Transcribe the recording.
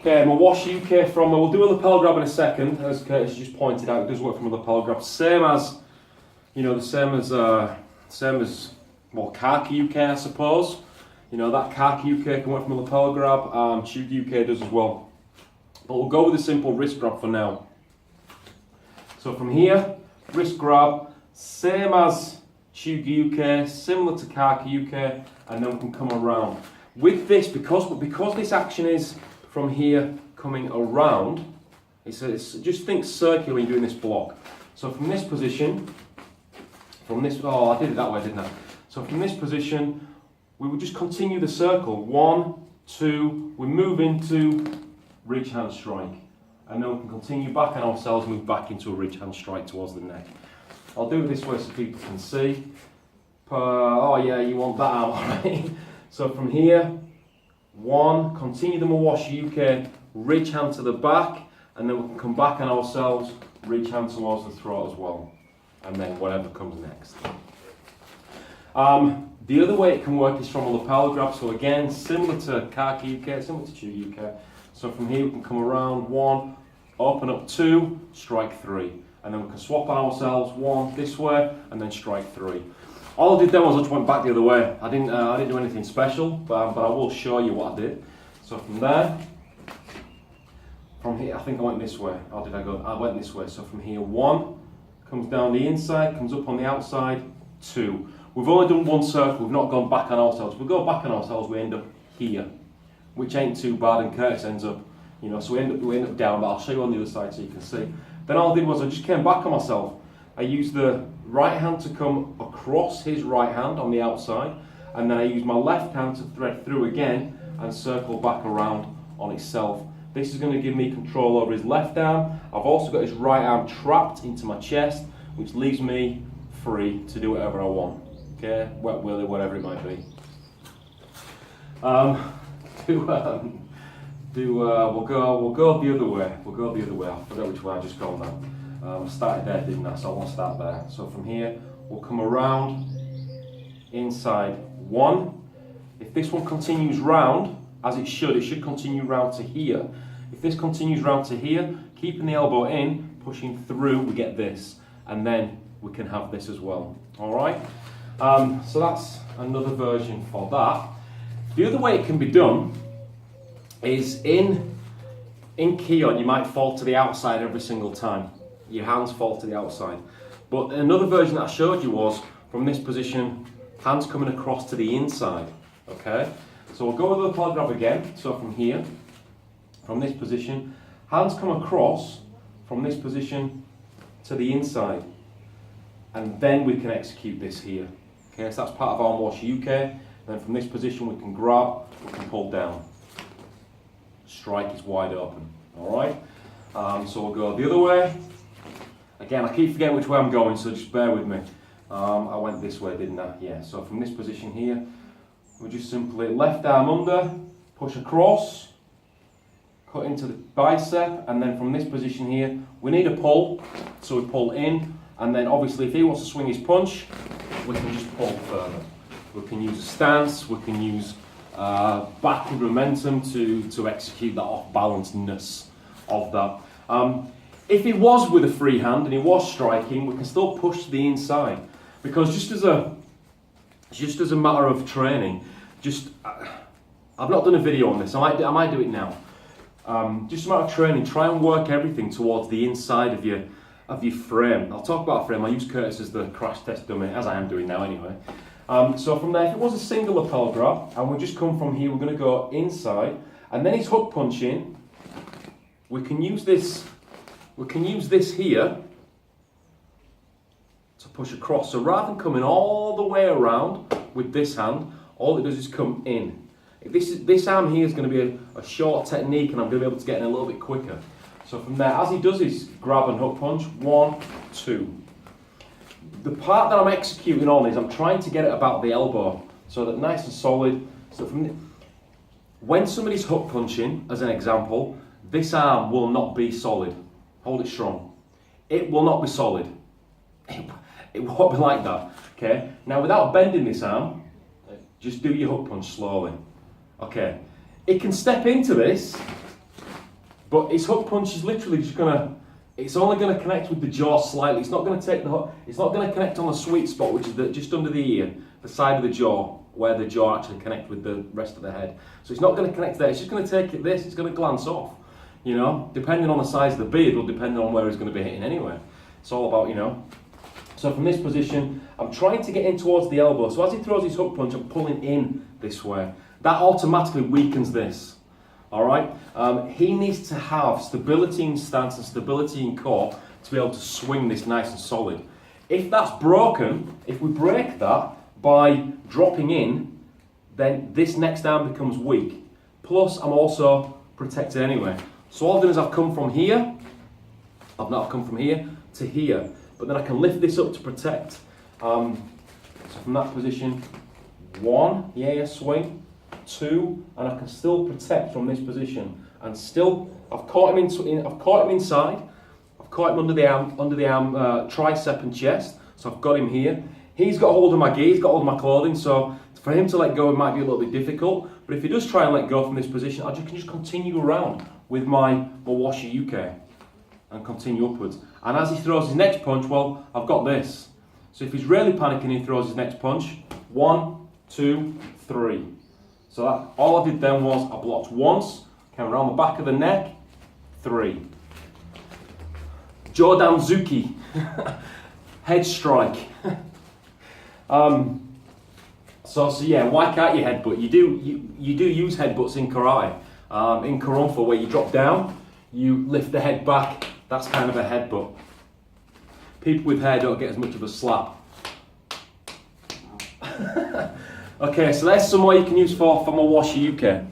Okay, Mawashi Uke from, we'll do a lapel grab in a second, as Curtis just pointed out, it does work from a lapel grab. Same as, you know, same as, well, khaki Uke, I suppose. You know, that khaki Uke can work from a lapel grab, Shugi Uke does as well. But we'll go with a simple wrist grab for now. So from here, wrist grab, same as Shugi Uke, similar to khaki Uke, and then we can come around. With this, because this action is from here coming around, it's just think circular when you're doing this block. So from this position, oh, I did it that way, didn't I? So from this position, we will just continue the circle. 1, 2, we move into ridge hand strike. And then we can continue back on ourselves, move back into a ridge hand strike towards the neck. I'll do it this way so people can see. Oh yeah, you want that out, right? So from here, 1, continue the Mawashi Uke, ridge hand to the back, and then we can come back on ourselves, ridge hand towards the throat as well. And then whatever comes next. The other way it can work is from a lapel grab. So again, similar to khaki Uke, similar to Shugi Uke. So from here we can come around 1, open up 2, strike 3. And then we can swap on ourselves 1 this way, and then strike 3. All I did then was I just went back the other way. I didn't do anything special, but I will show you what I did. So from there, from here, I think I went this way. How did I go? I went this way. So from here, 1 comes down the inside, comes up on the outside, 2. We've only done 1 circle. We've not gone back on ourselves. If we go back on ourselves, we end up here, which ain't too bad. And Curtis ends up, you know, so we end up down. But I'll show you on the other side so you can see. Then all I did was I just came back on myself. I used the right hand to come across his right hand on the outside, and then I used my left hand to thread through again and circle back around on itself. This is going to give me control over his left arm. I've also got his right arm trapped into my chest, which leaves me free to do whatever I want. Okay, wet willy, whatever it might be. We'll go the other way. We'll go the other way. I forgot which way I just gone now. I started there, didn't I? So I want to start there. So from here, we'll come around, inside 1. If this one continues round, as it should continue round to here. If this continues round to here, keeping the elbow in, pushing through, we get this. And then we can have this as well. All right? So that's another version for that. The other way it can be done is in Kion, you might fall to the outside every single time. Your hands fall to the outside. But another version that I showed you was from this position, hands coming across to the inside. Okay? So we'll go with the lapel grab again. So from here, from this position, hands come across from this position to the inside. And then we can execute this here. Okay, so that's part of our Mawashi Uke. Then from this position we can grab, we can pull down. Strike is wide open. Alright? So we'll go the other way. Again, I keep forgetting which way I'm going, so just bear with me. I went this way, didn't I? Yeah, so from this position here, we just simply left arm under, push across, cut into the bicep, and then from this position here, we need a pull, so we pull in, and then obviously if he wants to swing his punch, we can just pull further. We can use a stance, we can use backward momentum to execute that off-balancedness of that. If he was with a free hand and he was striking, we can still push to the inside, because just as a matter of training, I've not done a video on this. I might do it now. Just a matter of training. Try and work everything towards the inside of your frame. I'll talk about a frame. I use Curtis as the crash test dummy, as I am doing now anyway. So from there, if it was a single lapel grab, and we just come from here, we're going to go inside, and then he's hook punching. We can use this. We can use this here to push across. So rather than coming all the way around with this hand, all it does is come in. This arm here is going to be a short technique, and I'm going to be able to get in a little bit quicker. So from there, as he does his grab and hook punch, 1, 2. The part that I'm executing on is I'm trying to get it about the elbow, so that nice and solid. So when somebody's hook punching, as an example, this arm will not be solid. Hold it strong. It will not be solid. It won't be like that. Okay. Now, without bending this arm, just do your hook punch slowly. Okay. It can step into this, But his hook punch is literally just it's only gonna connect with the jaw slightly. It's not gonna take the hook, it's not gonna connect on the sweet spot, which is just under the ear, the side of the jaw, where the jaw actually connects with the rest of the head. So it's not gonna connect there, it's just gonna take it this, it's gonna glance off. You know, depending on the size of the beard will depend on where he's gonna be hitting anyway. It's all about, you know. So from this position, I'm trying to get in towards the elbow. So as he throws his hook punch, I'm pulling in this way. That automatically weakens this. All right. He needs to have stability in stance and stability in core to be able to swing this nice and solid. If that's broken, if we break that by dropping in, then this next arm becomes weak. Plus, I'm also protected anyway. So all I've done is I've come from here. I've come from here to here, but then I can lift this up to protect. So from that position, 1, yeah, swing. 2, and I can still protect from this position. And still, I've caught him inside. I've caught him under the arm, tricep and chest. So I've got him here. He's got hold of my gi, he's got hold of my clothing. So for him to let go, it might be a little bit difficult. But if he does try and let go from this position, I can just continue around with my Mawashi Uke and continue upwards. And as he throws his next punch, well, I've got this. So if he's really panicking, he throws his next punch. 1, 2, 3. So that, all I did then was I blocked once, came around the back of the neck, 3. Jodanzuki, head strike. So yeah, why can't you headbutt? You do use headbutts in karate. In Karunfa, where you drop down, you lift the head back. That's kind of a headbutt. People with hair don't get as much of a slap. Okay, so there's some more you can use for Mawashi Uke.